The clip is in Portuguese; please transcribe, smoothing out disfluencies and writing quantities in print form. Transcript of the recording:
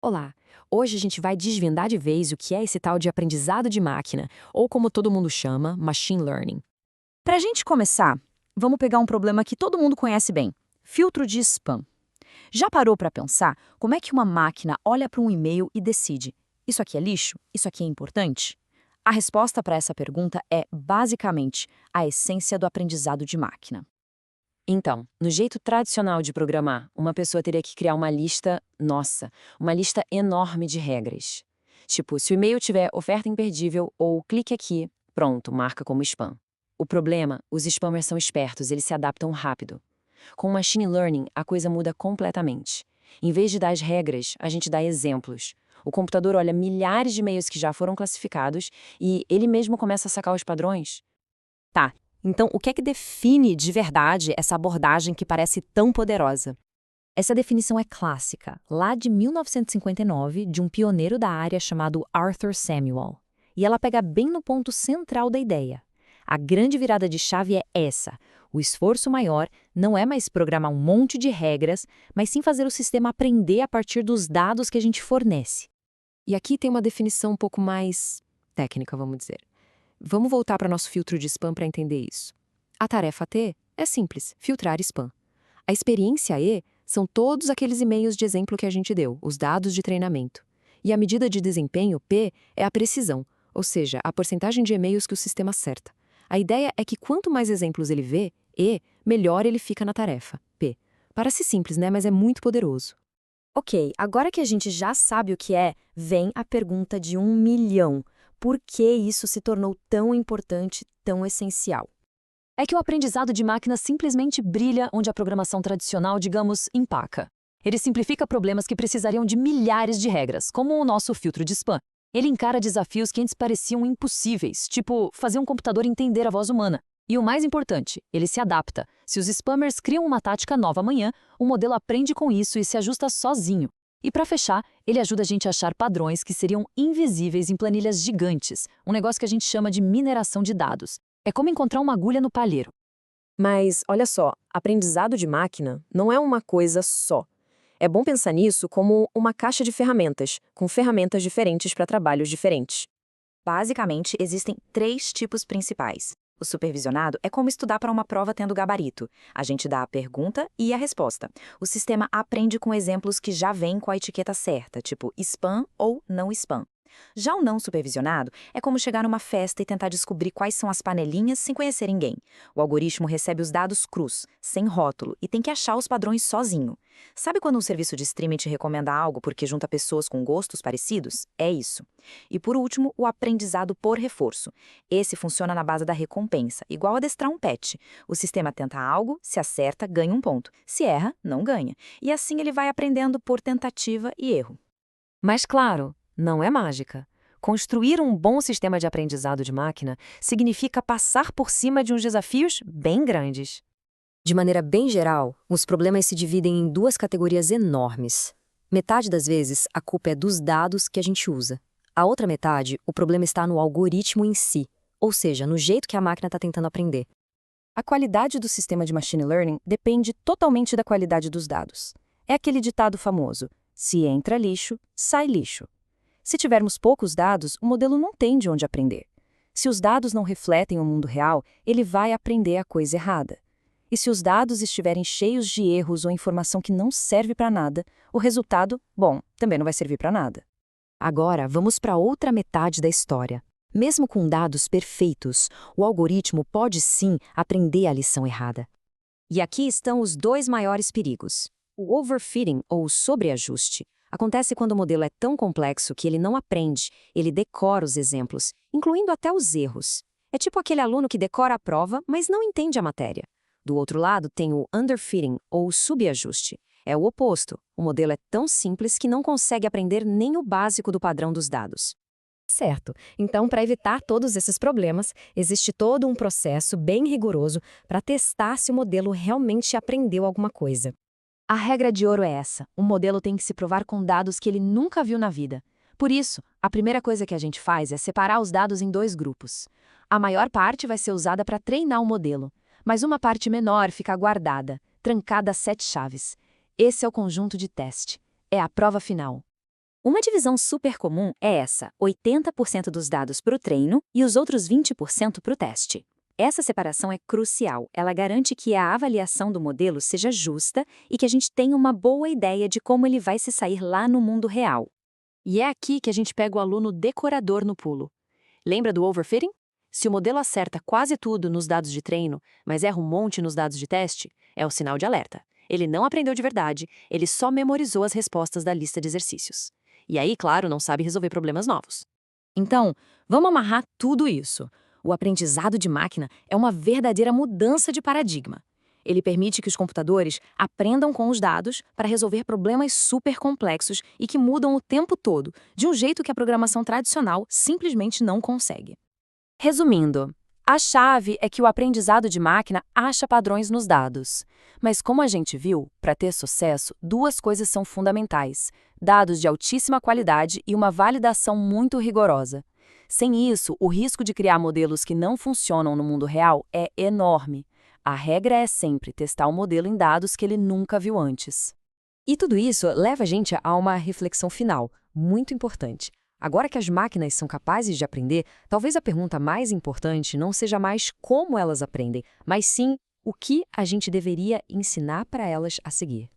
Olá! Hoje a gente vai desvendar de vez o que é esse tal de aprendizado de máquina, ou como todo mundo chama, machine learning. Para a gente começar, vamos pegar um problema que todo mundo conhece bem: filtro de spam. Já parou para pensar como é que uma máquina olha para um e-mail e decide: isso aqui é lixo? Isso aqui é importante? A resposta para essa pergunta é, basicamente, a essência do aprendizado de máquina. Então, no jeito tradicional de programar, uma pessoa teria que criar uma lista enorme de regras. Tipo, se o e-mail tiver oferta imperdível ou clique aqui, pronto, marca como spam. O problema, os spammers são espertos, eles se adaptam rápido. Com machine learning, a coisa muda completamente. Em vez de dar as regras, a gente dá exemplos. O computador olha milhares de e-mails que já foram classificados e ele mesmo começa a sacar os padrões. Tá, então o que é que define de verdade essa abordagem que parece tão poderosa? Essa definição é clássica, lá de 1959, de um pioneiro da área chamado Arthur Samuel. E ela pega bem no ponto central da ideia. A grande virada de chave é essa: o esforço maior não é mais programar um monte de regras, mas sim fazer o sistema aprender a partir dos dados que a gente fornece. E aqui tem uma definição um pouco mais técnica, vamos dizer. Vamos voltar para nosso filtro de spam para entender isso. A tarefa T é simples, filtrar spam. A experiência E são todos aqueles e-mails de exemplo que a gente deu, os dados de treinamento. E a medida de desempenho, P, é a precisão, ou seja, a porcentagem de e-mails que o sistema acerta. A ideia é que quanto mais exemplos ele vê, E, melhor ele fica na tarefa, P. Parece simples, né? Mas é muito poderoso. Ok, agora que a gente já sabe o que é, vem a pergunta de 1 milhão. Por que isso se tornou tão importante, tão essencial? É que o aprendizado de máquina simplesmente brilha onde a programação tradicional, digamos, empaca. Ele simplifica problemas que precisariam de milhares de regras, como o nosso filtro de spam. Ele encara desafios que antes pareciam impossíveis, tipo fazer um computador entender a voz humana. E o mais importante, ele se adapta. Se os spammers criam uma tática nova amanhã, o modelo aprende com isso e se ajusta sozinho. E para fechar, ele ajuda a gente a achar padrões que seriam invisíveis em planilhas gigantes, um negócio que a gente chama de mineração de dados. É como encontrar uma agulha no palheiro. Mas, olha só, aprendizado de máquina não é uma coisa só. É bom pensar nisso como uma caixa de ferramentas, com ferramentas diferentes para trabalhos diferentes. Basicamente, existem três tipos principais. O supervisionado é como estudar para uma prova tendo gabarito. A gente dá a pergunta e a resposta. O sistema aprende com exemplos que já vêm com a etiqueta certa, tipo spam ou não spam. Já o não supervisionado é como chegar numa festa e tentar descobrir quais são as panelinhas sem conhecer ninguém. O algoritmo recebe os dados crus, sem rótulo, e tem que achar os padrões sozinho. Sabe quando um serviço de streaming te recomenda algo porque junta pessoas com gostos parecidos? É isso. E por último, o aprendizado por reforço. Esse funciona na base da recompensa, igual adestrar um pet. O sistema tenta algo, se acerta, ganha um ponto. Se erra, não ganha. E assim ele vai aprendendo por tentativa e erro. Mas claro, não é mágica. Construir um bom sistema de aprendizado de máquina significa passar por cima de uns desafios bem grandes. De maneira bem geral, os problemas se dividem em duas categorias enormes. Metade das vezes, a culpa é dos dados que a gente usa. A outra metade, o problema está no algoritmo em si, ou seja, no jeito que a máquina está tentando aprender. A qualidade do sistema de machine learning depende totalmente da qualidade dos dados. É aquele ditado famoso: se entra lixo, sai lixo. Se tivermos poucos dados, o modelo não tem de onde aprender. Se os dados não refletem o mundo real, ele vai aprender a coisa errada. E se os dados estiverem cheios de erros ou informação que não serve para nada, o resultado, bom, também não vai servir para nada. Agora, vamos para outra metade da história. Mesmo com dados perfeitos, o algoritmo pode sim aprender a lição errada. E aqui estão os dois maiores perigos. O overfitting, ou sobreajuste, acontece quando o modelo é tão complexo que ele não aprende, ele decora os exemplos, incluindo até os erros. É tipo aquele aluno que decora a prova, mas não entende a matéria. Do outro lado tem o underfitting, ou subajuste. É o oposto. O modelo é tão simples que não consegue aprender nem o básico do padrão dos dados. Certo. Então, para evitar todos esses problemas, existe todo um processo bem rigoroso para testar se o modelo realmente aprendeu alguma coisa. A regra de ouro é essa: o modelo tem que se provar com dados que ele nunca viu na vida. Por isso, a primeira coisa que a gente faz é separar os dados em dois grupos. A maior parte vai ser usada para treinar o modelo, mas uma parte menor fica guardada, trancada a 7 chaves. Esse é o conjunto de teste. É a prova final. Uma divisão super comum é essa: 80% dos dados para o treino e os outros 20% para o teste. Essa separação é crucial. Ela garante que a avaliação do modelo seja justa e que a gente tenha uma boa ideia de como ele vai se sair lá no mundo real. E é aqui que a gente pega o aluno decorador no pulo. Lembra do overfitting? Se o modelo acerta quase tudo nos dados de treino, mas erra um monte nos dados de teste, é o sinal de alerta. Ele não aprendeu de verdade, ele só memorizou as respostas da lista de exercícios. E aí, claro, não sabe resolver problemas novos. Então, vamos amarrar tudo isso. O aprendizado de máquina é uma verdadeira mudança de paradigma. Ele permite que os computadores aprendam com os dados para resolver problemas super complexos e que mudam o tempo todo, de um jeito que a programação tradicional simplesmente não consegue. Resumindo, a chave é que o aprendizado de máquina acha padrões nos dados. Mas como a gente viu, para ter sucesso, duas coisas são fundamentais: dados de altíssima qualidade e uma validação muito rigorosa. Sem isso, o risco de criar modelos que não funcionam no mundo real é enorme. A regra é sempre testar o modelo em dados que ele nunca viu antes. E tudo isso leva a gente a uma reflexão final, muito importante. Agora que as máquinas são capazes de aprender, talvez a pergunta mais importante não seja mais como elas aprendem, mas sim o que a gente deveria ensinar para elas a seguir.